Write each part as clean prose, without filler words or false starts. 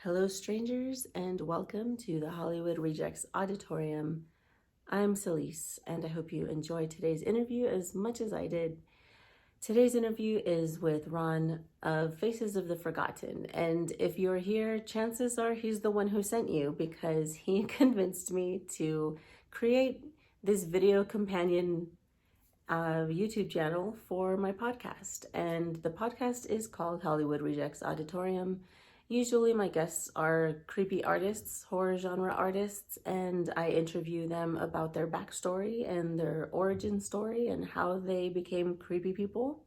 Hello, strangers, and welcome to the Hollywood Rejects Auditorium. I'm Celise, and I hope you enjoyed today's interview as much as I did. Today's interview is with Ron of Faces of the Forgotten, and if you're here, chances are he's the one who sent you because he convinced me to create this video companion YouTube channel for my podcast. And the podcast is called Hollywood Rejects Auditorium. Usually my guests are creepy artists, horror genre artists, and I interview them about their backstory and their origin story and how they became creepy people.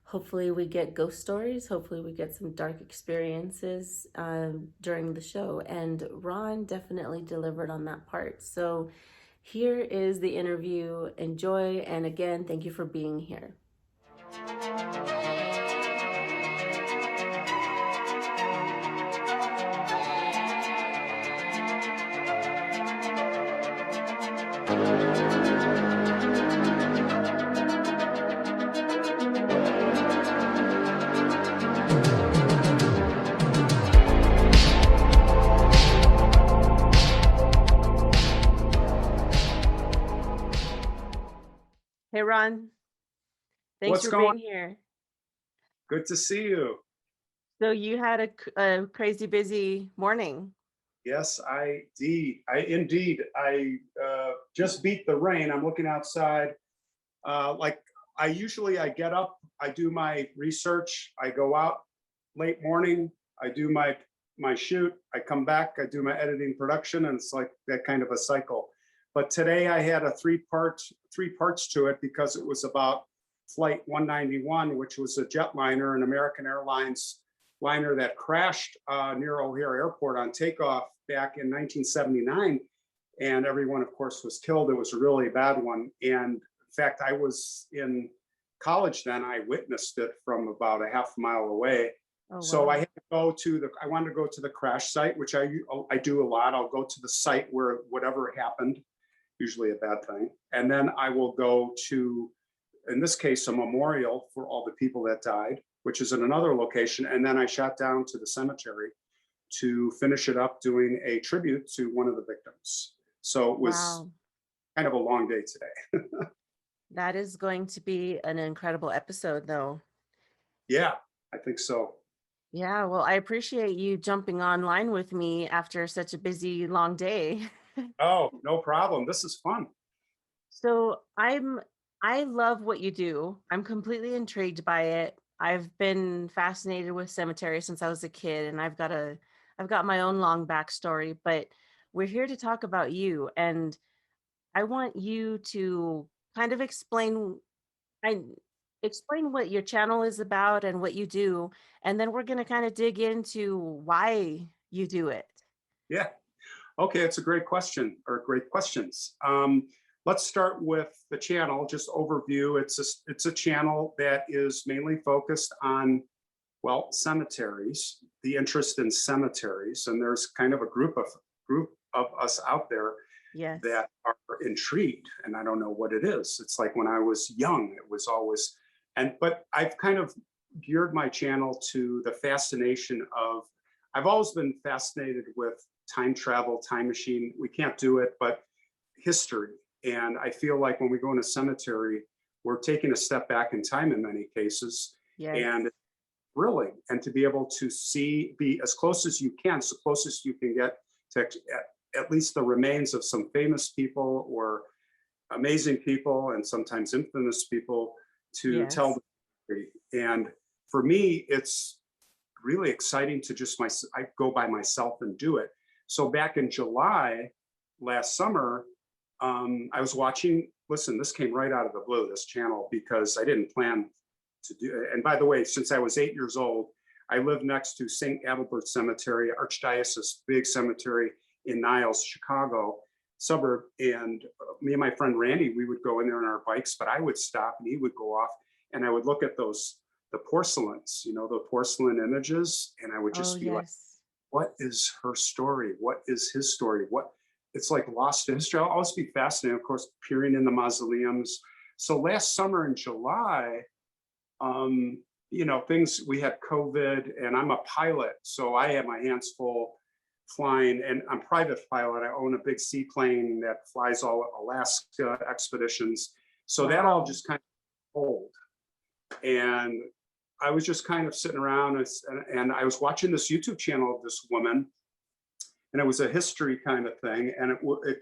Hopefully we get ghost stories. Hopefully we get some dark experiences during the show. And Ron definitely delivered on that part. So here is the interview. Enjoy. And again, thank you for being here. Hey, Ron. Thanks What's for going on? being here. Good to see you. So you had a crazy busy morning. Yes, I indeed. I just beat the rain. I'm looking outside. Like I get up, I do my research, I go out late morning, I do my shoot, I come back, I do my editing production, and it's like that kind of a cycle. But today I had a three parts to it because it was about Flight 191, which was a jetliner, an American Airlines liner that crashed near O'Hare Airport on takeoff back in 1979. And everyone, of course, was killed. It was a really bad one. And in fact, I was in college then. I witnessed it from about a half mile away. Oh, So wow. I had to go to I wanted to go to the crash site, which I do a lot. I'll go to the site where whatever happened, usually a bad thing. And then I will go to, in this case, a memorial for all the people that died, which is in another location. And then I shot down to the cemetery to finish it up doing a tribute to one of the victims. So it was Wow. kind of a long day today. That is going to be an incredible episode, though. Yeah, I think so. Yeah, well, I appreciate you jumping online with me after such a busy, long day. Oh, no problem. This is fun. So I love what you do. I'm completely intrigued by it. I've been fascinated with cemetery since I was a kid, and I've got my own long backstory, but we're here to talk about you, and I want you to kind of I explain what your channel is about and what you do, and then we're going to kind of dig into why you do it. Yeah. Okay, it's a great question, or great questions. Let's start with the channel, just overview. It's a channel that is mainly focused on, well, cemeteries, the interest in cemeteries. And there's kind of a group of us out there Yes. that are intrigued. And I don't know what it is. It's like when I was young, it was always, but I've kind of geared my channel to the fascination of, I've always been fascinated with time travel, time machine. We can't do it, but history. And I feel like when we go in a cemetery, we're taking a step back in time in many cases. Yes. And really, and to be able to be as close as you can, so close as you can get to at least the remains of some famous people or amazing people and sometimes infamous people to tell the story. And for me, it's really exciting to I go by myself and do it. So back in July last summer, I was watching, listen, this came right out of the blue, this channel, because I didn't plan to do it. And by the way, since I was 8 years old, I lived next to St. Adalbert Cemetery, Archdiocese, big cemetery in Niles, Chicago suburb. And me and my friend Randy, we would go in there on our bikes, but I would stop and he would go off and I would look at the porcelains, the porcelain images. And I would just be like, what is her story? What is his story? It's like lost in history. I'll always be fascinated, of course, peering in the mausoleums. So last summer in July, things, we had COVID, and I'm a pilot, so I had my hands full flying, and I'm private pilot. I own a big seaplane that flies all Alaska expeditions. So that all Wow. just kind of old. And I was just kind of sitting around, and I was watching this YouTube channel of this woman, and it was a history kind of thing. And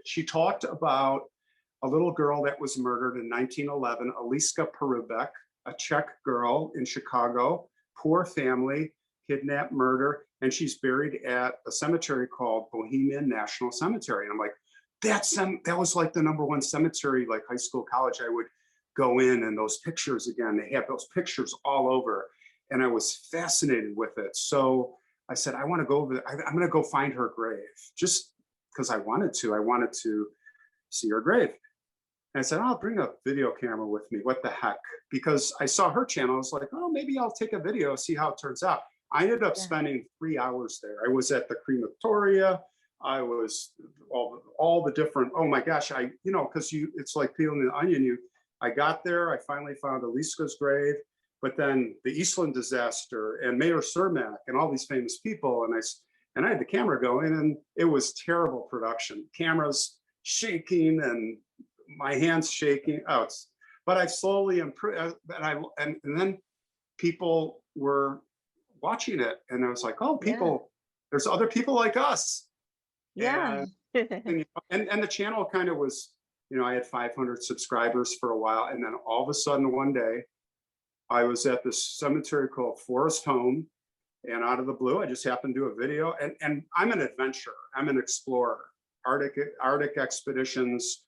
she talked about a little girl that was murdered in 1911, Aliska Perubek, a Czech girl in Chicago, poor family, kidnapped, murder, and she's buried at a cemetery called Bohemian National Cemetery. And I'm like, that was like the number one cemetery, like high school, college. I would go in, and those pictures, again, they have those pictures all over. And I was fascinated with it. So I said, I want to go over, I'm going to go find her grave, just because I wanted to see her grave. And I said, I'll bring a video camera with me. What the heck? Because I saw her channel. I was like, oh, maybe I'll take a video, see how it turns out. I ended up Yeah. spending 3 hours there. I was at the crematoria. I was all the different, oh my gosh, because it's like peeling the onion. I got there, I finally found Aliska's grave, but then the Eastland disaster and Mayor Cermak and all these famous people. And I had the camera going, and it was terrible production. Cameras shaking and my hands shaking. But I slowly improved, and then people were watching it, and I was like, oh, Yeah. there's other people like us. Yeah. And the channel kind of was, I had 500 subscribers for a while, and then all of a sudden one day I was at this cemetery called Forest Home, and out of the blue I just happened to do a video. And I'm an adventurer, I'm an explorer. Arctic expeditions,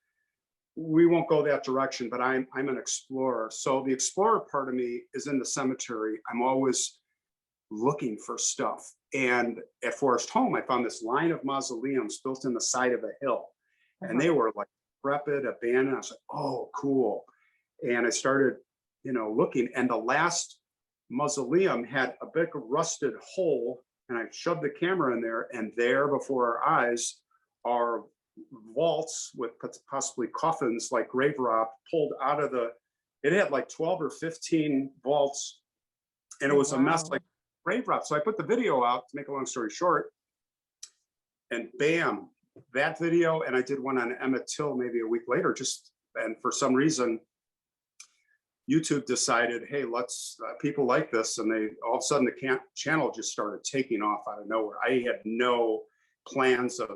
we won't go that direction, but I'm an explorer. So the explorer part of me is in the cemetery. I'm always looking for stuff. And at Forest Home, I found this line of mausoleums built in the side of a hill. And they were like decrepit, abandoned. I was like, oh, cool. And I started, looking. And the last mausoleum had a big rusted hole. And I shoved the camera in there. And there before our eyes are vaults with possibly coffins, like grave rob, pulled out of it had like 12 or 15 vaults. And it Oh, was a mess, wow. like grave rob. So I put the video out, to make a long story short, and bam, that video. And I did one on Emmett Till maybe a week later, and for some reason, YouTube decided, hey, let's, people like this. And they, all of a sudden, the channel just started taking off out of nowhere. I had no plans of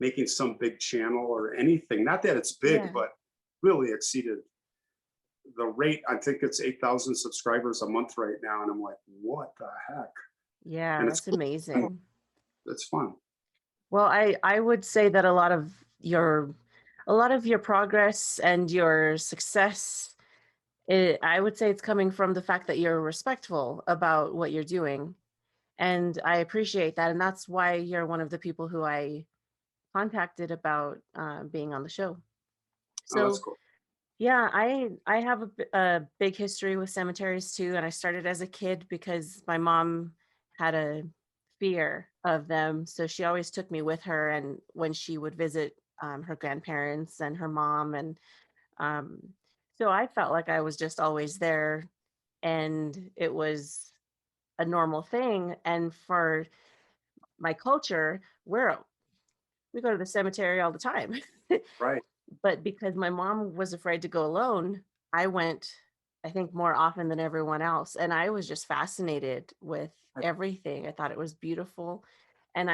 making some big channel or anything. Not that it's big, Yeah. but really exceeded the rate. I think it's 8,000 subscribers a month right now. And I'm like, what the heck? Yeah, And that's amazing. it's fun. Well, I would say that a lot of your progress and your success, I would say it's coming from the fact that you're respectful about what you're doing. And I appreciate that. And that's why you're one of the people who I contacted about being on the show. Oh, that's So cool. yeah, I have a big history with cemeteries too, and I started as a kid because my mom had a fear of them, so she always took me with her, and when she would visit her grandparents and her mom, and um, so I felt like I was just always there, and it was a normal thing. And for my culture, we go to the cemetery all the time. Right. But because my mom was afraid to go alone, I went, I think, more often than everyone else. And I was just fascinated with everything. I thought it was beautiful. And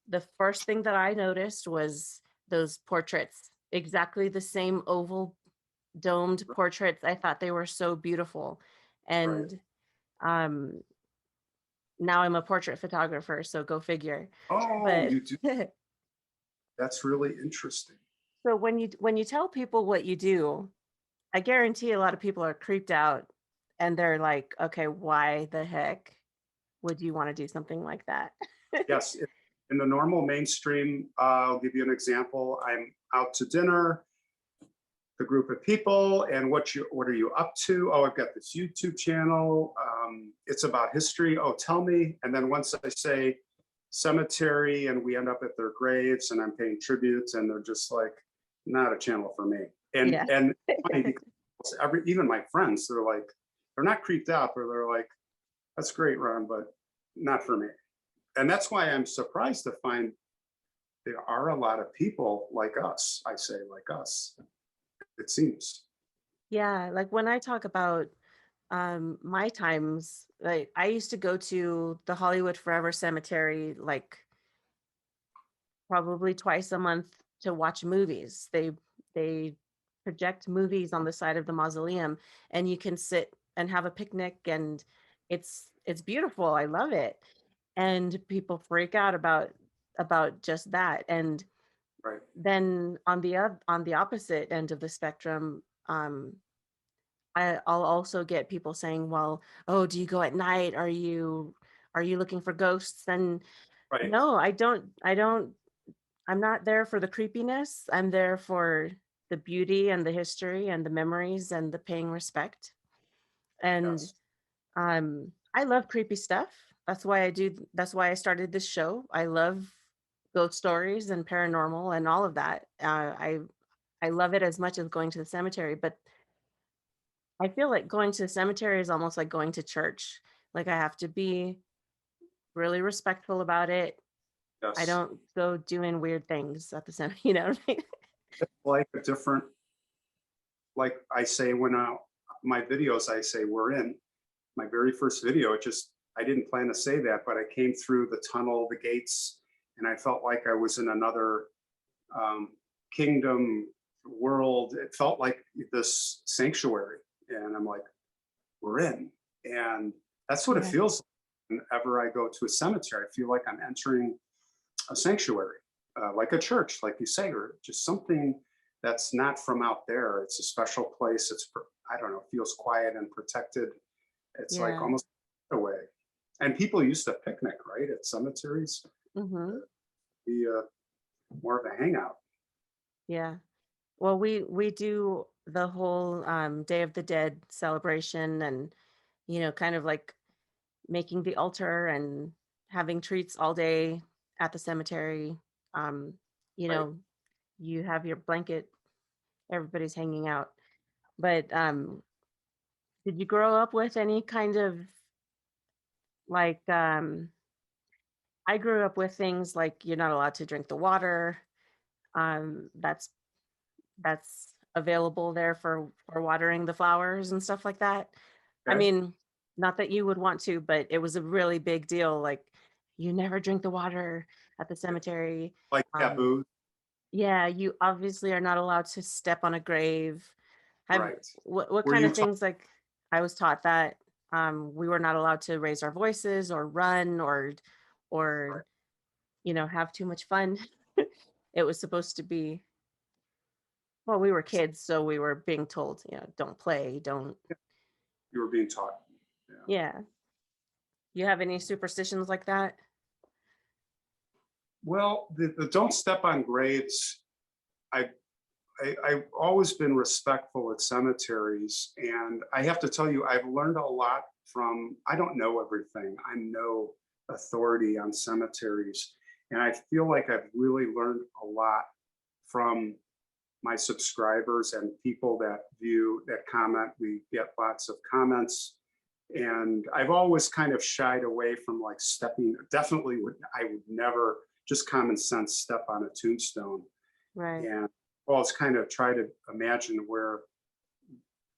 the first thing that I noticed was those portraits, exactly the same oval domed portraits. I thought they were so beautiful. Right. And um, now I'm a portrait photographer, so go figure. Oh, But you do. That's really interesting. so when you tell people what you do, I guarantee a lot of people are creeped out and they're like, okay, why the heck would you want to do something like that? Yes. In the normal mainstream, I'll give you an example. I'm out to dinner, the group of people, and what are you up to? Oh, I've got this YouTube channel. It's about history. Oh, tell me. And then once I say cemetery, and we end up at their graves, and I'm paying tributes, and they're just like, not a channel for me. And Yeah. and funny because even my friends, they're not creeped out, but they're like, That's great, Ron, but not for me. And that's why I'm surprised to find there are a lot of people like us. I say like us, it seems. Yeah, like when I talk about my times, like I used to go to the Hollywood Forever Cemetery like probably twice a month to watch movies. They project movies on the side of the mausoleum, and you can sit and have a picnic, and it's beautiful. I love it. And people freak out about just that. And Right, then on the opposite end of the spectrum, I'll also get people saying, "Well, oh, do you go at night? Are you looking for ghosts?" And right. no, I don't. I'm not there for the creepiness. I'm there for the beauty and the history and the memories and the paying respect. And Yes, I love creepy stuff. That's why I started this show. I love ghost stories and paranormal and all of that. I love it as much as going to the cemetery, but I feel like going to the cemetery is almost like going to church. Like I have to be really respectful about it. I yes. don't go doing weird things at the cemetery, you know what I mean? It's like a different, like I say when my videos, I say we're in. My very first video, it just, I didn't plan to say that, but I came through the tunnel, the gates, and I felt like I was in another um, kingdom world. It felt like this sanctuary. And I'm like, we're in. And that's what it Yeah. feels like whenever I go to a cemetery. I feel like I'm entering a sanctuary, like a church, like you say, or just something that's not from out there. It's a special place. I don't know, feels quiet and protected. It's like Yeah. almost away. And people used to picnic, right, at cemeteries, Mhm. be more of a hangout. Yeah. Well, we do the whole Day of the Dead celebration, and kind of like making the altar and having treats all day at the cemetery. Um, you Right. know, you have your blanket, everybody's hanging out. But did you grow up with any kind of like I grew up with things like you're not allowed to drink the water. That's available there for watering the flowers and stuff like that. I Okay. mean, not that you would want to, but it was a really big deal. Like, you never drink the water at the cemetery. Like Um, taboos. yeah, you obviously are not allowed to step on a grave. Have Right. what Were kind you of taught? things like I was taught that we were not allowed to raise our voices or run or Right. have too much fun. It was supposed to be, well, we were kids, so we were being told, don't play, don't. You were being taught. Yeah. Yeah. You have any superstitions like that? Well, the don't step on graves. I, I've always been respectful at cemeteries, and I have to tell you, I've learned a lot from. I don't know everything. I'm no authority on cemeteries, and I feel like I've really learned a lot from my subscribers and people that view, that comment. We get lots of comments, and I've always kind of shied away from like stepping. Definitely would, I would never, just common sense, step on a tombstone. Right. And well, it's kind of try to imagine where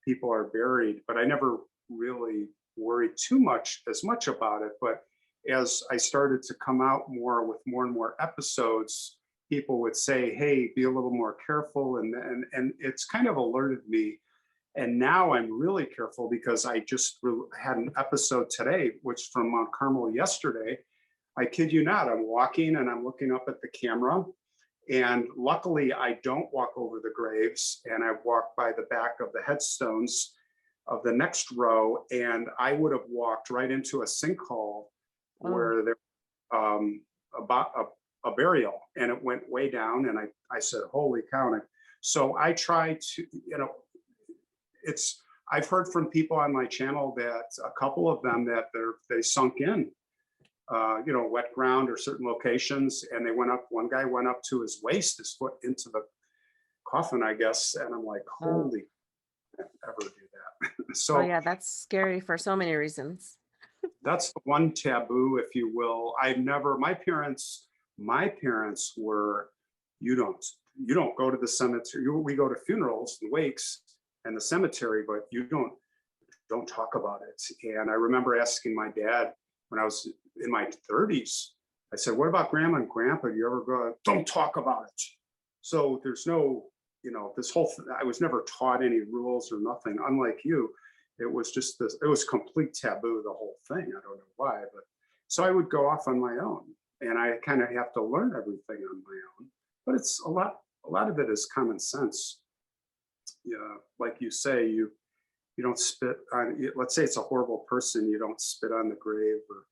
people are buried, but I never really worried too much as much about it. But as I started to come out more with more and more episodes, people would say, "Hey, be a little more careful," and it's kind of alerted me. And now I'm really careful because I just had an episode today, which from Mount Carmel yesterday. I kid you not, I'm walking and I'm looking up at the camera, and luckily, I don't walk over the graves, and I walk by the back of the headstones of the next row, and I would have walked right into a sinkhole Oh, where there about a burial, and it went way down, and I said, "Holy cow!" So I try to, it's. I've heard from people on my channel that a couple of them that they sunk in wet ground or certain locations. And they went up, one guy went up to his waist, his foot into the coffin, I guess. And I'm like, oh, holy, ever do that. oh So yeah, that's scary for so many reasons. That's the one taboo, if you will. I've never, my parents were, you don't, you don't go to the cemetery. We go to funerals and wakes and the cemetery, but you don't talk about it. And I remember asking my dad when I was in my 30s, I said, what about grandma and grandpa? Do you ever go, don't talk about it. So there's no, this whole thing, I was never taught any rules or nothing. Unlike you, it was just this, it was complete taboo, the whole thing. I don't know why, but so I would go off on my own and I kind of have to learn everything on my own. But it's a lot of it is common sense. Yeah, like you say, you don't spit on, let's say it's a horrible person, you don't spit on the grave, or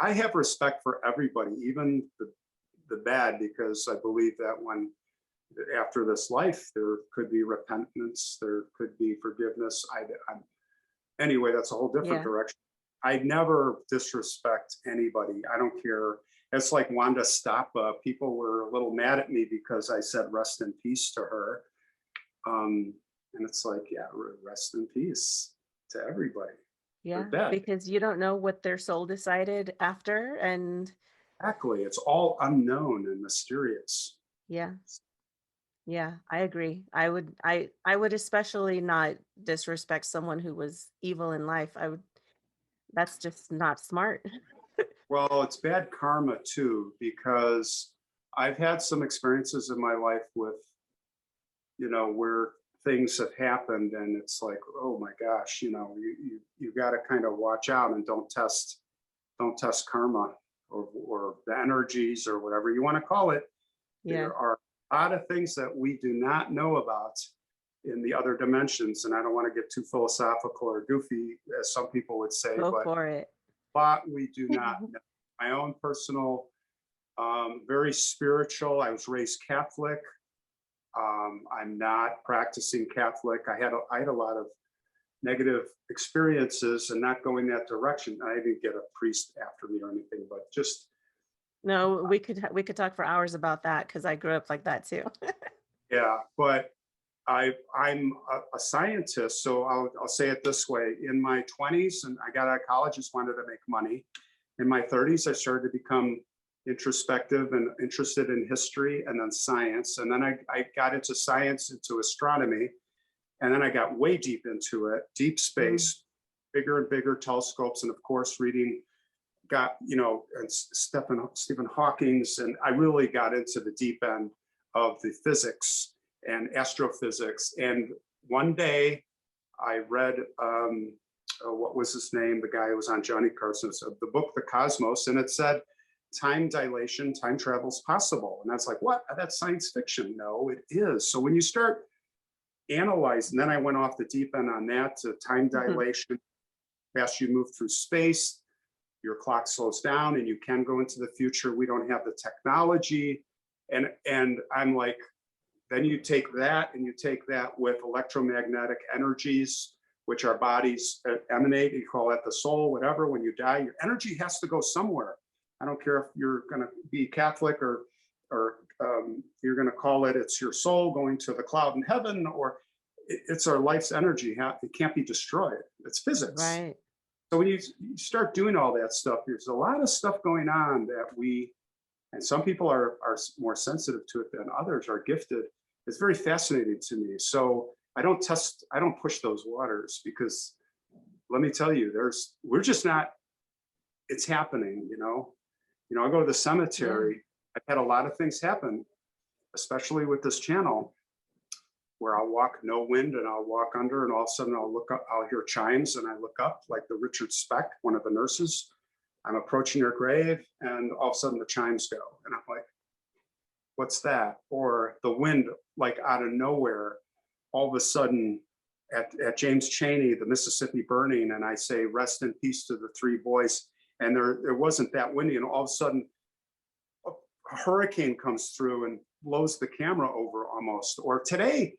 I have respect for everybody, even the bad, because I believe that when after this life there could be repentance, there could be forgiveness. Anyway, that's a whole different Yeah. direction. I never disrespect anybody. I don't care. It's like Wanda Stappa. People were a little mad at me because I said rest in peace to her. And it's like, yeah, rest in peace to everybody. They're Yeah. dead. Because you don't know what their soul decided after. And Exactly. It's all unknown and mysterious. yeah. Yeah, I agree. I would especially not disrespect someone who was evil in life. I would That's just not smart. Well, it's bad karma too, because I've had some experiences in my life with, where things have happened and it's like, oh my gosh, you got to kind of watch out and don't test karma or the energies or whatever you want to call it. Yeah, There are a lot of things that we do not know about in the other dimensions. And I don't want to get too philosophical or goofy, as some people would say, go but for it. a lot we do not know. My own personal, very spiritual. I was raised Catholic. I'm not practicing Catholic. I had a lot of negative experiences and not going that direction. I didn't get a priest after me or anything, but just No, we could talk for hours about that because I grew up like that too. yeah. But I'm a scientist, so I'll say it this way. In my 20s, and I got out of college, just wanted to make money. In my 30s, I started to become introspective and interested in history and then science. And then I got into science, into astronomy. And then I got way deep into it, deep Mm, space, bigger and bigger telescopes. And of course, reading, and Stephen Hawking's. And I really got into the deep end of the physics and astrophysics. And one day I read, what was his name? The guy who was on Johnny Carson, so the book, The Cosmos, and it said, time dilation, time travel is possible. And that's like, what? That's science fiction. No, it is. So when you start analyzing, then I went off the deep end on that to time mhm. dilation. As you move through space, your clock slows down and you can go into the future. We don't have the technology. And I'm like, then you take that and you take that with electromagnetic energies, which our bodies emanate. You call that the soul, whatever. When you die, your energy has to go somewhere. I don't care if you're going to be Catholic or you're going to call it's your soul going to the cloud in heaven, or it's our life's energy. It can't be destroyed. It's physics. Right. So when you start doing all that stuff, there's a lot of stuff going on that and some people are more sensitive to it than others, are gifted. It's very fascinating to me. So I don't push those waters, because let me tell you, we're just not, it's happening, I go to the Yeah. cemetery. I've had a lot of things happen, especially with this channel, where I'll walk no wind and I'll walk under, and all of a sudden I'll look up, I'll hear chimes and I look up, like the Richard Speck, one of the nurses. I'm approaching her grave and all of a sudden the chimes go. And I'm like, what's that? Or the wind, like out of nowhere, all of a sudden at James Chaney, the Mississippi burning, and I say, rest in peace to the three boys. And there wasn't that windy, and all of a sudden a hurricane comes through and blows the camera over almost. Or today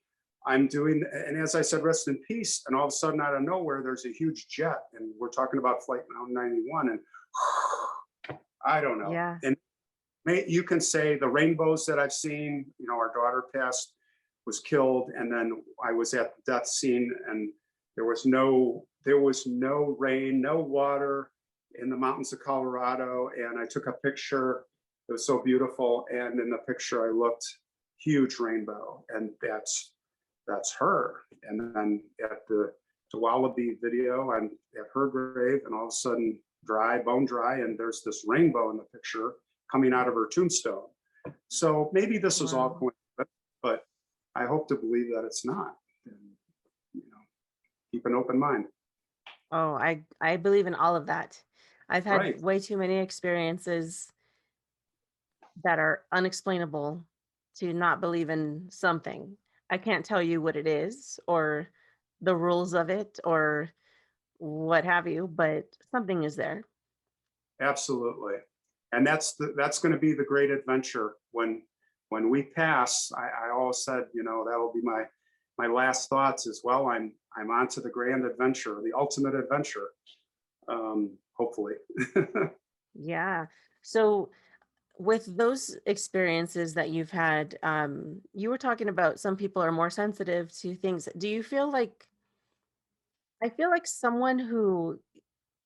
I'm doing, and as I said, rest in peace, and all of a sudden out of nowhere, there's a huge jet, and we're talking about Flight 91, and I don't know. Yeah. And you can say the rainbows that I've seen, our daughter passed, was killed, and then I was at the death scene, and there was no there was no rain, no water in the mountains of Colorado. And I took a picture. It was so beautiful. And in the picture, I looked huge rainbow, and that's her. And then at the Wallaby video, I'm at her grave, and all of a sudden, bone dry, and there's this rainbow in the picture coming out of her tombstone. So maybe this is all Wow. coincidence, but I hope to believe that it's not. And, keep an open mind. Oh, I believe in all of that. I've had Right. way too many experiences that are unexplainable to not believe in something. I can't tell you what it is or the rules of it or what have you, but something is there. Absolutely. And that's going to be the great adventure when we pass. I always said, that'll be my last thoughts as well. I'm on to the grand adventure, the ultimate adventure. Hopefully. Yeah. So with those experiences that you've had, you were talking about some people are more sensitive to things. Do you feel like I feel like someone who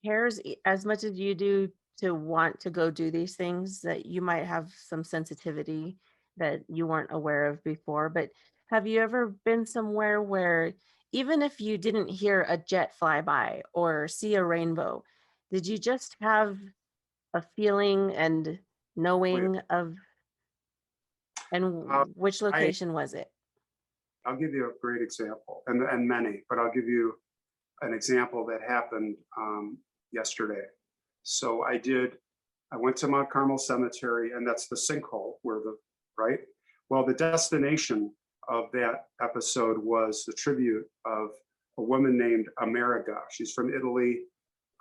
cares as much as you do to want to go do these things that you might have some sensitivity that you weren't aware of before, but have you ever been somewhere where even if you didn't hear a jet fly by or see a rainbow, did you just have a feeling and Wait, knowing of, uh, and which I location was it? I'll give you a great example, and many, but I'll give you an example that happened yesterday. So I went to Mount Carmel Cemetery, and that's the sinkhole where right? Well, the destination of that episode was the tribute of a woman named Ameriga. She's from Italy.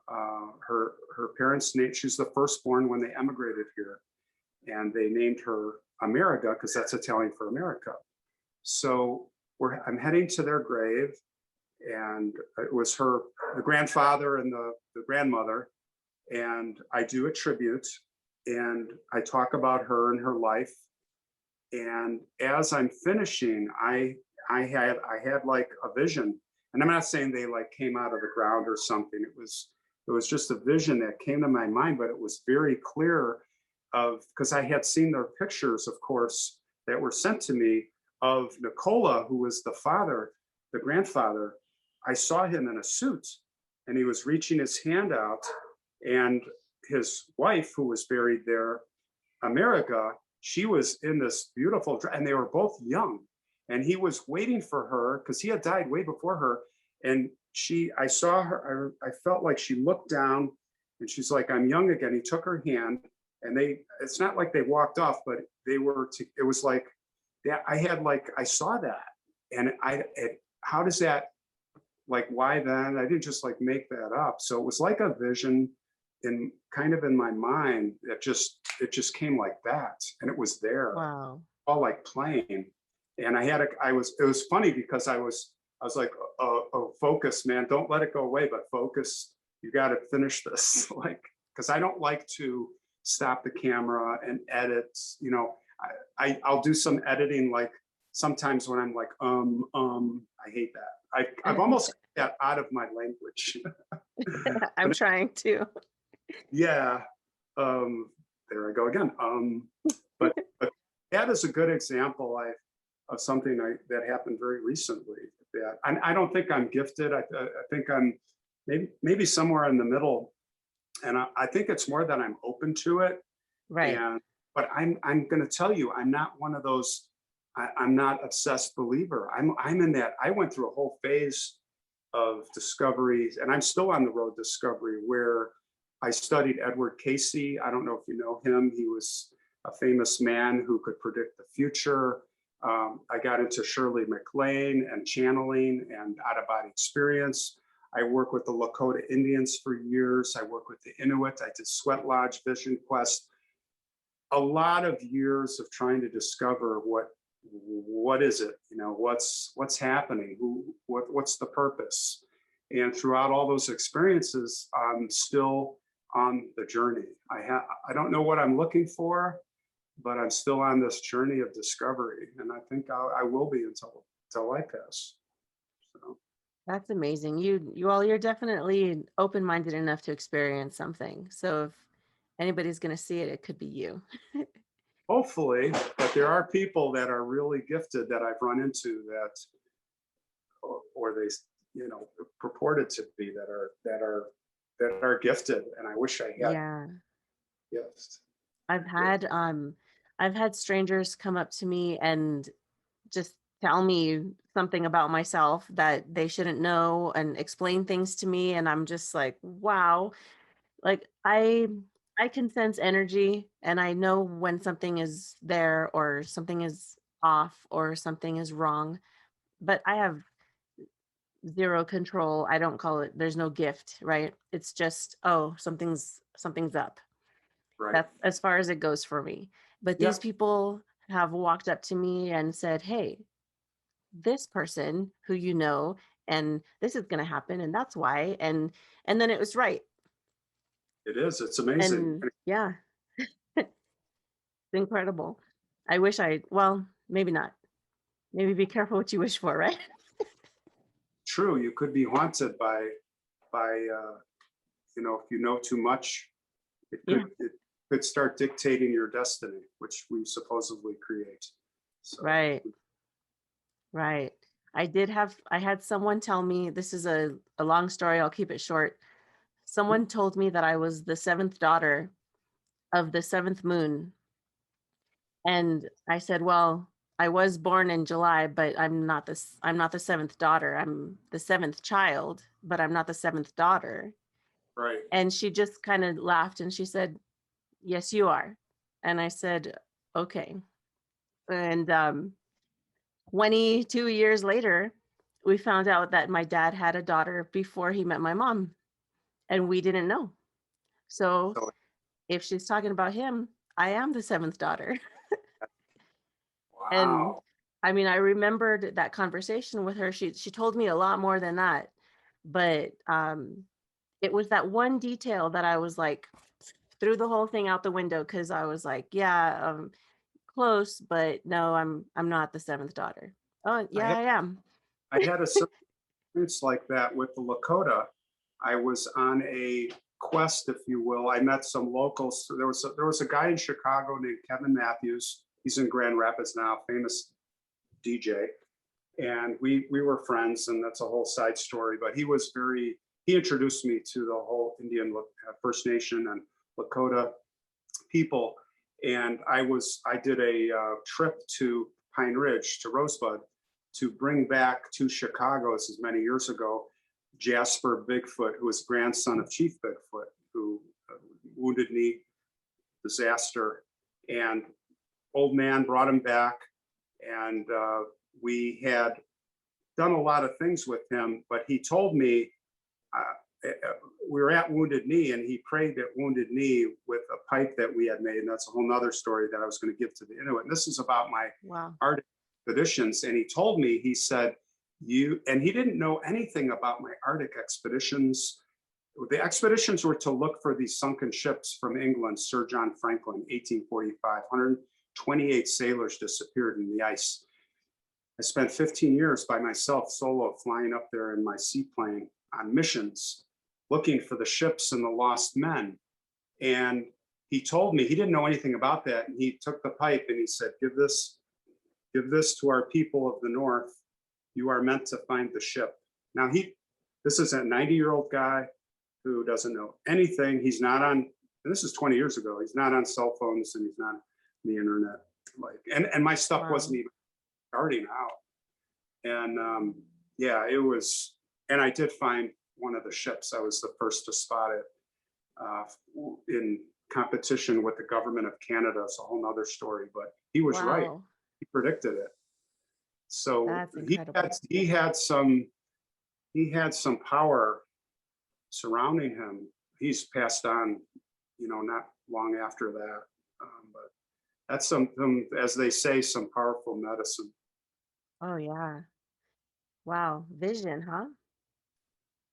Her parents named, she's the firstborn when they emigrated here, and they named her Ameriga because that's Italian for America. So I'm heading to their grave, and it was the grandfather and the grandmother, and I do a tribute, and I talk about her and her life. And as I'm finishing, I had like a vision, and I'm not saying they like came out of the ground or something. It was just a vision that came to my mind, but it was very clear because I had seen their pictures, of course, that were sent to me of Nicola, who was the grandfather. I saw him in a suit, and he was reaching his hand out, and his wife, who was buried there, America, she was in this beautiful, and they were both young, and he was waiting for her because he had died way before her. And I saw her, I felt like she looked down, and she's like, "I'm young again." He took her hand, and it's not like they walked off, but it was like that. I saw that, and how does that, like, why then? I didn't just like make that up. So it was like a vision in my mind that it just came like that, and it was there, Wow. all like playing. And it was funny because I was like, oh, focus, man, don't let it go away, but focus. You got to finish this, like, because I don't like to stop the camera and edit. I'll do some editing, like sometimes when I'm like, I hate that. I've almost got that out of my language. I'm But trying to. yeah, there I go again. But that is a good example of something that happened very recently. That I don't think I'm gifted. I think I'm maybe somewhere in the middle, and I think it's more that I'm open to it. Right. And but I'm going to tell you, I'm not one of those. I'm not obsessed believer. I'm in that. I went through a whole phase of discovery, and I'm still on the road to discovery, where I studied Edward Casey. I don't know if you know him. He was a famous man who could predict the future. I got into Shirley MacLaine and channeling and out of body experience. I worked with the Lakota Indians for years. I worked with the Inuit. I did Sweat Lodge, Vision Quest. A lot of years of trying to discover what is it, what's happening, what's the purpose. And throughout all those experiences, I'm still on the journey. I don't know what I'm looking for, but I'm still on this journey of discovery, and I think I will be until I pass. So That's amazing. You're definitely open-minded enough to experience something. So if anybody's going to see it, it could be you. Hopefully, but there are people that are really gifted that I've run into that, or they, purported to be that are gifted, and I wish I had Yeah. gifts. I've They're good. had um I've had strangers come up to me and just tell me something about myself that they shouldn't know and explain things to me, and I'm just like, wow. Like I can sense energy and I know when something is there or something is off or something is wrong, but I have zero control. I don't call it, there's no gift, right? It's just, oh, something's up. Right. That's as far as it goes for me. But these Yep. people have walked up to me and said, "Hey, this person who you know, and this is going to happen, and that's why." And then it was right. It is. It's amazing. And yeah, it's incredible. I wish well, maybe not. Maybe be careful what you wish for, right? True. You could be haunted by if you know too much, Yeah, it could start dictating your destiny, which we supposedly create. So right, right. I had someone tell me, this is a long story, I'll keep it short. Someone told me that I was the seventh daughter of the seventh moon. And I said, well, I was born in July, but I'm not the seventh daughter. I'm the seventh child, but I'm not the seventh daughter. right. And she just kind of laughed and she said, yes, you are. And I said, okay. And 22 years later, we found out that my dad had a daughter before he met my mom, and we didn't know. So So if she's talking about him, I am the seventh daughter. And wow. I mean, I remembered that conversation with her. She told me a lot more than that, but it was that one detail that I was like, threw the whole thing out the window because I was like, yeah, close, but no, I'm not the seventh daughter. Oh, I yeah, had I am. I had a similar experience like that with the Lakota. I was on a quest, if you will. I met some locals. There was a guy in Chicago named Kevin Matthews. He's in Grand Rapids now, famous DJ, and we were friends, and that's a whole side story. But he introduced me to the whole Indian First Nation and Lakota people, and I did a trip to Pine Ridge to Rosebud to bring back to Chicago. This is many years ago. Jasper Bigfoot, who was grandson of Chief Bigfoot, who Wounded Knee disaster, and old man brought him back, and we had done a lot of things with him, but he told me we were at Wounded Knee and he prayed at Wounded Knee with a pipe that we had made. And that's a whole nother story that I was going to give to the Inuit. And this is about my Wow. art expeditions. And he told me, he said, and he didn't know anything about my Arctic expeditions. The expeditions were to look for these sunken ships from England, Sir John Franklin, 1845, 128 sailors disappeared in the ice. I spent 15 years by myself, solo, flying up there in my seaplane on missions, looking for the ships and the lost men. And he told me he didn't know anything about that. And he took the pipe and he said, give this to our people of the North. You are meant to find the ship. Now this is a 90-year-old guy who doesn't know anything. He's not on, and this is 20 years ago. He's not on cell phones and he's not on the internet. And my stuff Wow. wasn't even starting out. And yeah, it was, and I did find one of the ships. I was the first to spot it uh, in competition with the government of Canada. It's a whole nother story, but he was right. Wow. He predicted it. So That's incredible. he had some power surrounding him. He's passed on, not long after that. But that's some, as they say, some powerful medicine. Oh, yeah. Wow. Vision, huh?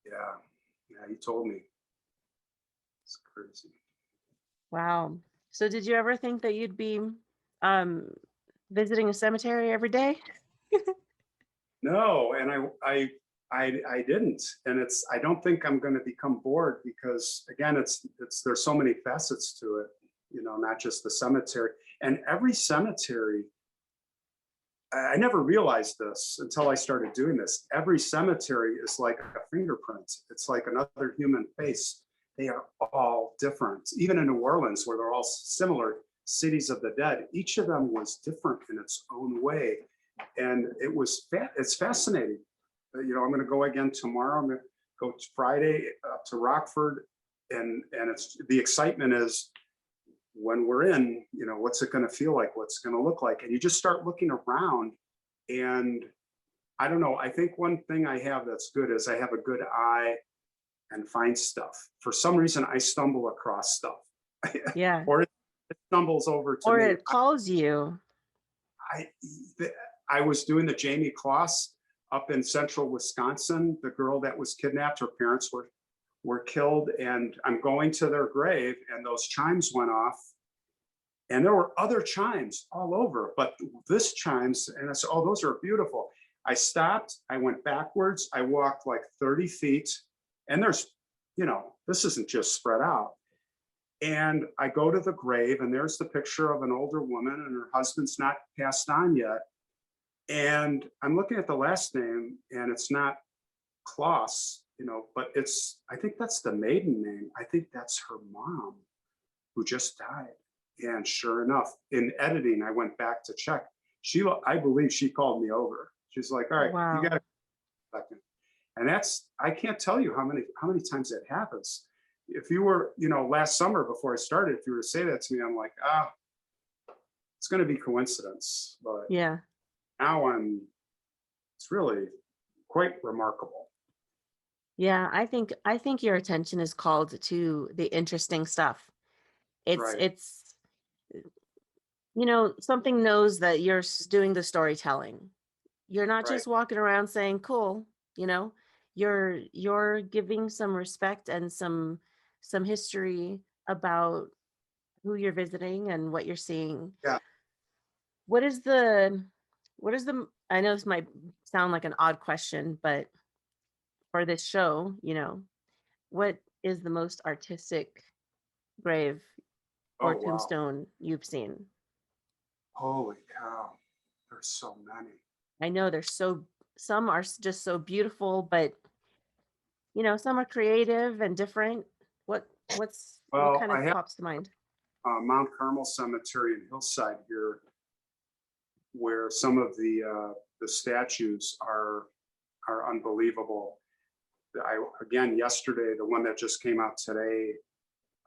Yeah, yeah. He told me it's crazy. Wow. So did you ever think that you'd be um visiting a cemetery every day? No, and I didn't, and I don't think I'm going to become bored because again, there's so many facets to it, not just the cemetery. And every cemetery, I never realized this until I started doing this. Every cemetery is like a fingerprint. It's like another human face. They are all different. Even in New Orleans, where they're all similar cities of the dead, each of them was different in its own way. And it's fascinating. I'm going to go again tomorrow. I'm going to go Friday to Rockford. And it's the excitement is when we're in, what's it going to feel like? What's it going to look like? And you just start looking around, and I don't know. I think one thing I have that's good is I have a good eye and find stuff. For some reason, I stumble across stuff. Yeah. Or it stumbles over to or me. it calls you. I was doing the Jamie Kloss up in central Wisconsin, the girl that was kidnapped. Her parents were killed, and I'm going to their grave, and those chimes went off, and there were other chimes all over, but this chimes, and I said, oh, those are beautiful. I stopped, I went backwards, I walked like 30 feet, and there's, this isn't just spread out. And I go to the grave, and there's the picture of an older woman, and her husband's not passed on yet. And I'm looking at the last name, and it's not Kloss, but I think that's the maiden name. I think that's her mom who just died. And sure enough, in editing, I went back to check. I believe she called me over. She's like, all right, Wow. you got a second. And I can't tell you how many times that happens. If you were, last summer before I started, if you were to say that to me, I'm like, it's going to be coincidence. But Yeah. now it's really quite remarkable. Yeah, I think your attention is called to the interesting stuff. Right. It's something knows that you're doing the storytelling. You're not Right. just walking around saying cool, you're giving some respect and some history about who you're visiting and what you're seeing. Yeah. What is the I know this might sound like an odd question, but for this show, what is the most artistic grave or Oh, wow. tombstone you've seen? Holy cow. There's so many. I know some are just so beautiful, but some are creative and different. What Well, kind I of have pops to mind? Mount Carmel Cemetery in Hillside here, where some of the statues are unbelievable. Again, yesterday, the one that just came out today,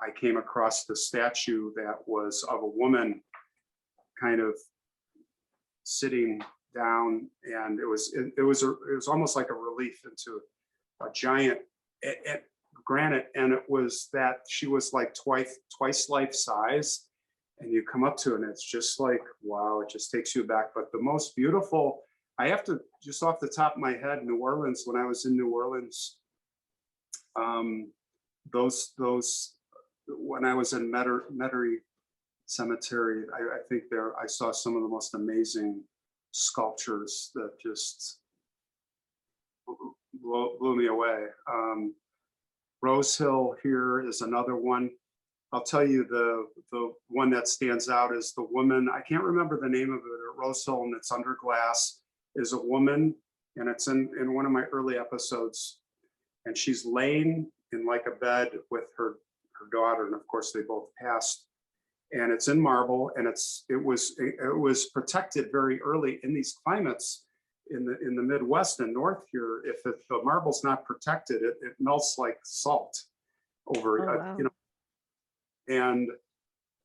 I came across the statue that was of a woman kind of sitting down, and it was almost like a relief into a giant granite, and it was that she was like twice life size, and you come up to it and it's just like, wow, it just takes you back. But the most beautiful, I have to, just off the top of my head, New Orleans, when I was in New Orleans, those when I was in Metairie Cemetery, I think I saw some of the most amazing sculptures that just blew me away. Rose Hill here is another one. I'll tell you the one that stands out is the woman. I can't remember the name of it at Rose Hill, and it's under glass. Is a woman, and it's in one of my early episodes, and she's laying in like a bed with her daughter, and of course they both passed. And it's in marble, and it was protected very early in these climates in the Midwest and North here. If the marble's not protected, it melts like salt over, Oh, wow. and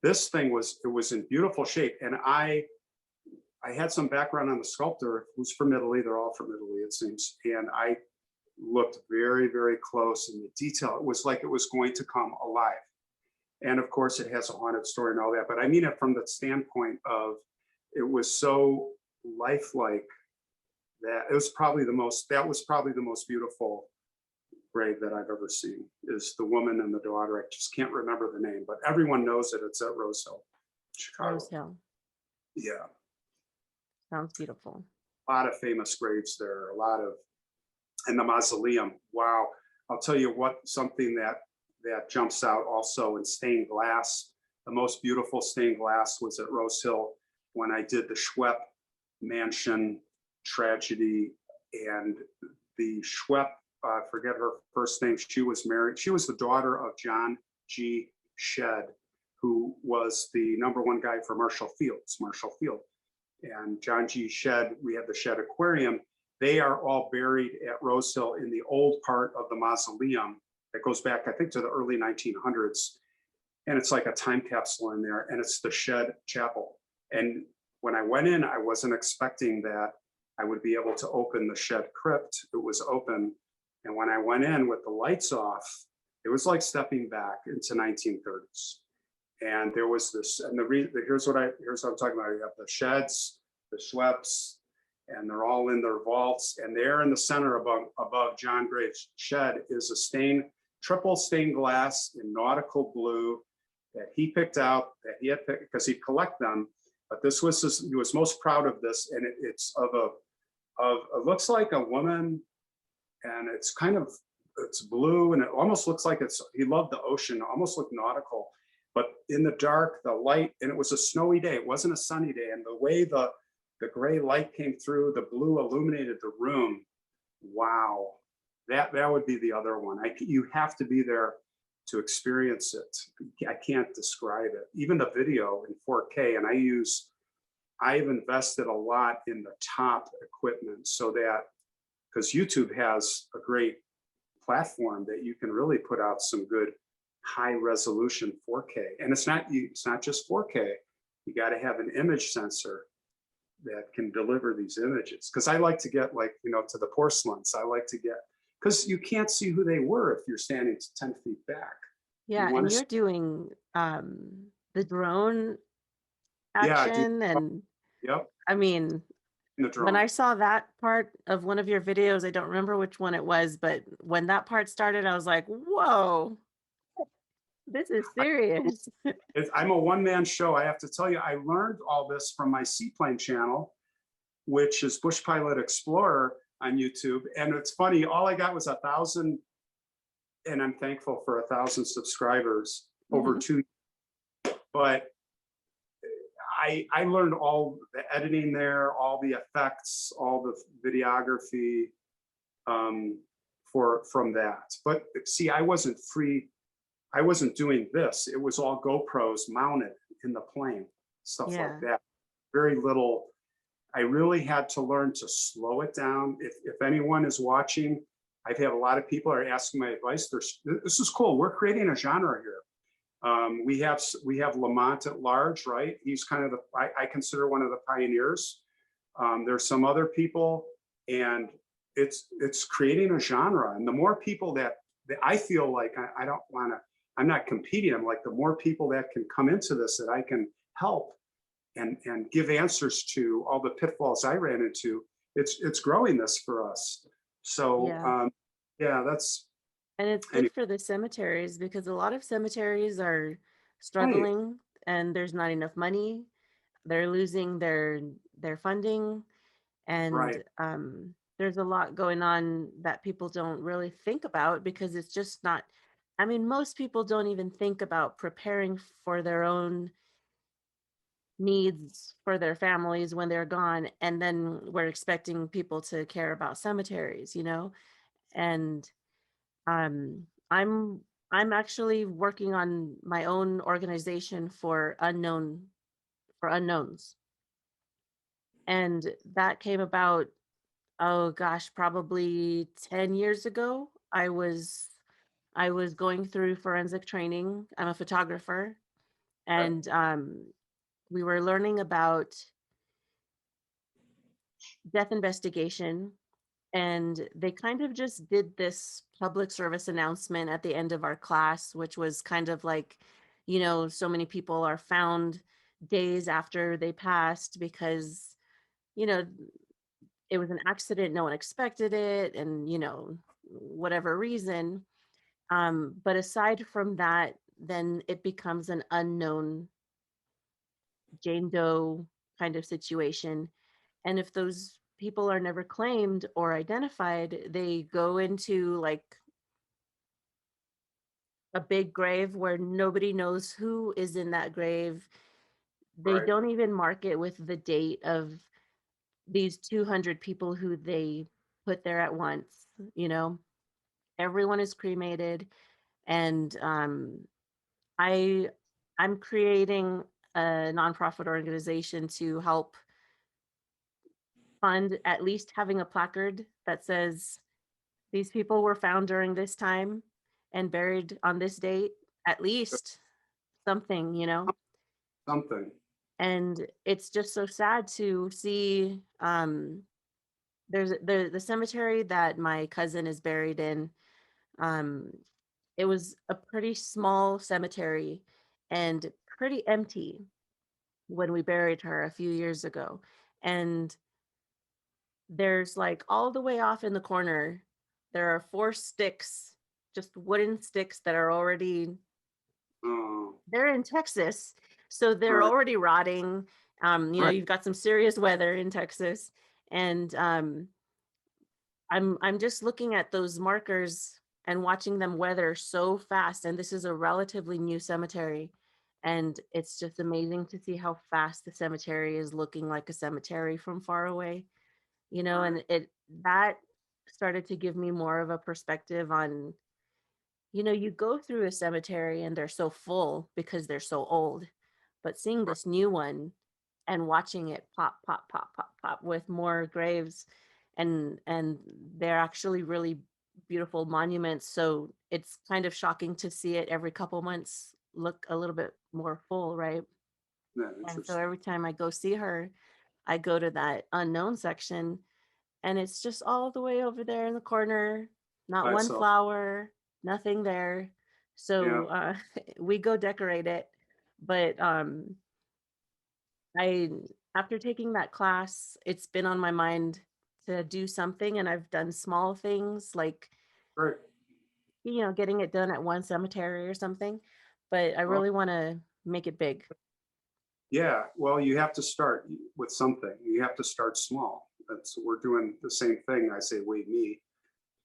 this thing was in beautiful shape. And I had some background on the sculptor who's from Italy. They're all from Italy, it seems. And I looked very, very close in the detail. It was like it was going to come alive. And of course, it has a haunted story and all that. But I mean it from the standpoint of it was so lifelike that it was probably the most beautiful grave that I've ever seen, is the woman and the daughter. I just can't remember the name, but everyone knows it. It's at Rose Hill, Chicago. Rose Hill. Yeah. Sounds beautiful. A lot of famous graves there, a lot of and the mausoleum. Wow. I'll tell you what, something that jumps out also in stained glass. The most beautiful stained glass was at Rose Hill when I did the Schwepp Mansion tragedy. And the Schwepp, I forget her first name, she was married. She was the daughter of John G. Shedd, who was the #1 guy for Marshall Field. And John G. Shedd, we have the Shedd Aquarium. They are all buried at Rose Hill in the old part of the mausoleum that goes back, I think, to the early 1900s. And it's like a time capsule in there, and it's the Shedd Chapel. And when I went in, I wasn't expecting that I would be able to open the Shedd crypt. It was open. And when I went in with the lights off, it was like stepping back into 1930s. And there was this, and here's what I'm talking about. You have the Sheds, the Schwepps, and they're all in their vaults. And there in the center above John Graves' Shedd is a triple stained glass in nautical blue that he picked out, that he had picked because he'd collect them. But this was he was most proud of this, and it's it looks like a woman, and it's blue, and it almost looks like he loved the ocean, it almost looked nautical. But in the dark, the light, and it was a snowy day, it wasn't a sunny day, and the way the gray light came through, the blue illuminated the room. Wow, that would be the other one. You have to be there to experience it. I can't describe it. Even the video in 4K, and I've invested a lot in the top equipment so that, because YouTube has a great platform that you can really put out some good high resolution 4K. And it's not just 4K. You got to have an image sensor that can deliver these images. Because I like to get to the porcelains. I like to get, because you can't see who they were if you're standing 10 feet back. Yeah, and you're doing the drone Yeah, action, and yep. I mean, In the drone. when I saw that part of one of your videos, I don't remember which one it was, but when that part started, I was like, whoa, this is serious. I'm a one-man show. I have to tell you, I learned all this from my Seaplane channel, which is Bush Pilot Explorer on YouTube. And it's funny, all I got was 1,000, and I'm thankful for 1,000 subscribers over 2 years. But I learned all the editing there, all the effects, all the videography from that. But see, I wasn't doing this. It was all GoPros mounted in the plane, stuff like that. Very little. I really had to learn to slow it down. If anyone is watching, I've had a lot of people are asking my advice. This is cool. We're creating a genre here. We have Lamont at large, right? He's kind of I consider one of the pioneers. There's some other people, and it's creating a genre. And the more people that I feel like I don't want to, I'm not competing. I'm like, the more people that can come into this that I can help and give answers to all the pitfalls I ran into, it's growing this for us. So that's. And it's good for the cemeteries, because a lot of cemeteries are struggling and there's not enough money. They're losing their funding, and there's a lot going on that people don't really think about, because it's just not, I mean, most people don't even think about preparing for their own needs for their families when they're gone, and then we're expecting people to care about cemeteries, and I'm actually working on my own organization for unknowns. And that came about, oh gosh, probably 10 years ago. I was going through forensic training. I'm a photographer, and we were learning about death investigation, and they kind of just did this public service announcement at the end of our class, which was kind of like, so many people are found days after they passed because, it was an accident, no one expected it, and, whatever reason. But aside from that, then it becomes an unknown Jane Doe kind of situation. And if those people are never claimed or identified, they go into like a big grave where nobody knows who is in that grave. They Right. don't even mark it with the date of these 200 people who they put there at once, you know. Everyone is cremated, and I I'm creating a nonprofit organization to help fund at least having a placard that says these people were found during this time and buried on this date, at least something, you know. Something. And it's just so sad to see there's the cemetery that my cousin is buried in. um it was a pretty small cemetery and pretty empty when we buried her a few years ago. And there's like all the way off in the corner, there are four sticks, just wooden sticks that are already, Oh, they're in Texas, so they're right. already rotting. You know, Right. you've got some serious weather in Texas. And I'm just looking at those markers and watching them weather so fast. And this is a relatively new cemetery. And it's just amazing to see how fast the cemetery is looking like a cemetery from far away, you know. Right. And it that started to give me more of a perspective on, you know, you go through a cemetery and they're so full because they're so old, but seeing Right. this new one and watching it pop, pop, pop, pop, pop with more graves, and they're actually really beautiful monuments. So it's kind of shocking to see it every couple months look a little bit more full, right? Yeah, And so interesting. every time I go see her, I go to that unknown section, and it's just all the way over there in the corner, not By one itself. flower, nothing there. Yeah. So we go decorate it. But I after taking that class, it's been on my mind to do something, and I've done small things like, Great. you know, getting it done at one cemetery or something, but I Well, really want to make it big. yeah. Well, you have to start with something. You have to start small. That's we're doing the same thing. I say we, me.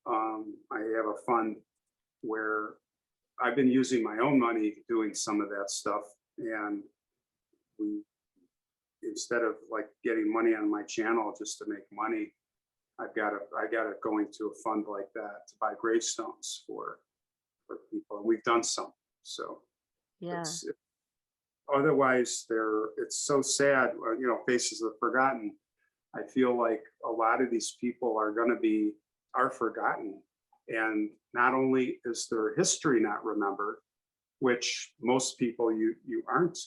I have a fund where I've been using my own money doing some of that stuff, and we instead of like getting money on my channel just to make money, I got it going to a fund like that to buy gravestones for people, and we've done some. So Yeah. it's otherwise they're it's so sad. You know, faces of the forgotten. I feel like a lot of these people are going to be are forgotten, and not only is their history not remembered, which most people you aren't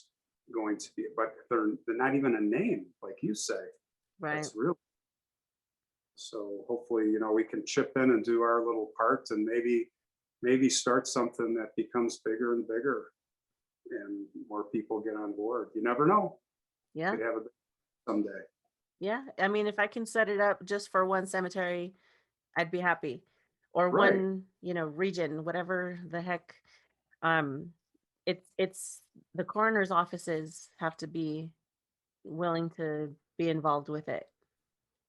going to be, but they're not even a name, like you say. Right. That's real. So hopefully, you know, we can chip in and do our little part, and maybe start something that becomes bigger and bigger, and more people get on board. You never know. Yeah. Could have a someday. Yeah. I mean, if I can set it up just for one cemetery, I'd be happy. Or Right. one, you know, region, whatever the heck. Um, it's the coroner's offices have to be willing to be involved with it.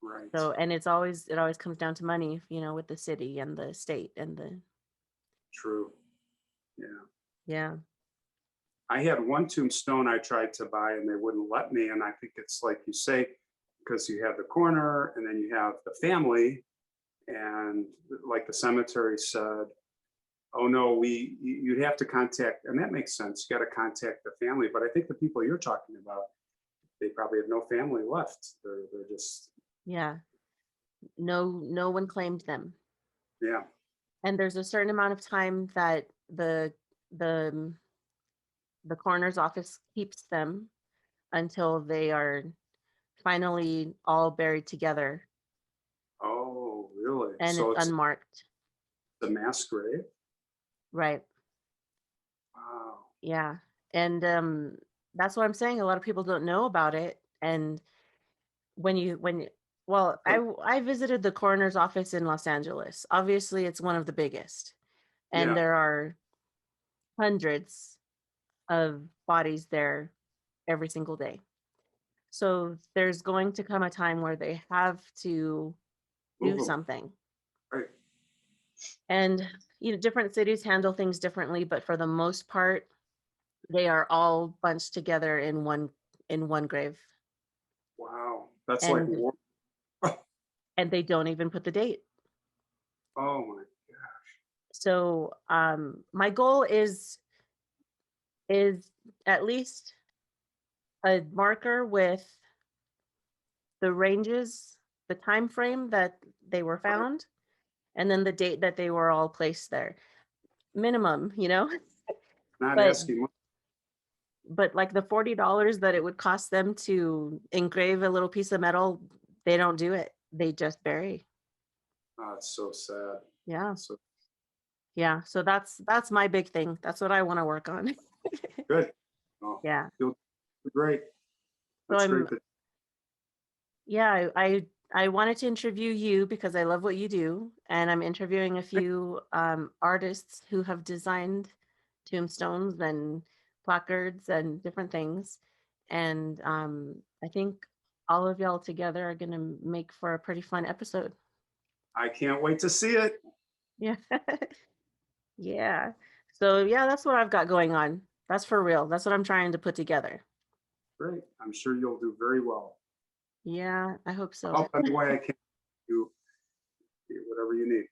Right. So, and it always comes down to money, you know, with the city and the state and the, True. Yeah. yeah. I had one tombstone I tried to buy and they wouldn't let me. And I think it's like you say, because you have the corner and then you have the family. And like the cemetery said, oh no, you'd have to contact, and that makes sense. You got to contact the family. But I think the people you're talking about, they probably have no family left. They're just, Yeah. No one claimed them. yeah. And there's a certain amount of time that the the coroner's office keeps them until they are finally all buried together Oh, really? and So it's it's unmarked. the mass grave? Right. Wow. Yeah. And that's what I'm saying. A lot of people don't know about it. And when well, So, I visited the coroner's office in Los Angeles. Obviously, it's one of the biggest, and yeah. there are hundreds of bodies there every single day. So there's going to come a time where they have to Move do them. something. Right. And different cities handle things differently, but for the most part, they are all bunched together in one grave. Wow. That's like And war. they don't even put the date. Oh my. So my goal is at least a marker with the ranges, the time frame that they were Right. found, and then the date that they were all placed there. Minimum, Not but asking much. like the $40 that it would cost them to engrave a little piece of metal, they don't do it. They just bury. Oh, it's so sad. Yeah. So Yeah. So that's my big thing. That's what I want to work on. good. Oh, Yeah. you'll do great. So That's great. I wanted to interview you because I love what you do, and I'm interviewing a few artists who have designed tombstones and placards and different things, and I think all of y'all together are going to make for a pretty fun episode. I can't wait to see it. Yeah. Yeah. So yeah, that's what I've got going on. That's for real. That's what I'm trying to put together. Great. I'm sure you'll do very well. Yeah, I hope I'll so. help any way I can. You whatever you need.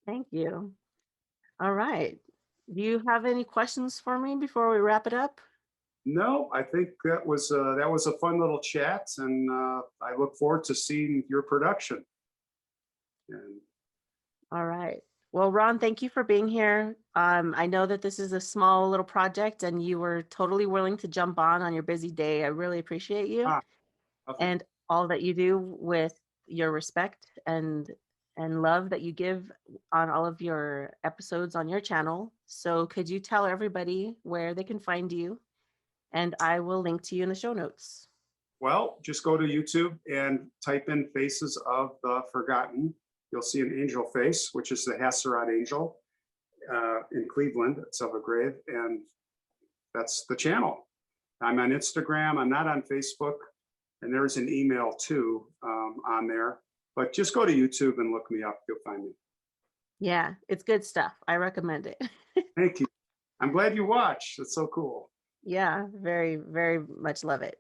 Thank you. All right. Do you have any questions for me before we wrap it up? No, I think that was a fun little chat, and I look forward to seeing your production. And All right. Well, Ron, thank you for being here. I know that this is a small little project and you were totally willing to jump on your busy day. I really appreciate you ah, nothing. and all that you do with your respect and love that you give on all of your episodes on your channel. So could you tell everybody where they can find you? And I will link to you in the show notes. Well, just go to YouTube and type in Faces of the Forgotten. You'll see an angel face, which is the Hasserot angel in Cleveland. It's of a grave, and that's the channel. I'm on Instagram. I'm not on Facebook, and there's an email too on there. But just go to YouTube and look me up. You'll find me. Yeah, it's good stuff. I recommend it. Thank you. I'm glad you watched. It's so cool. Yeah, very, very much love it.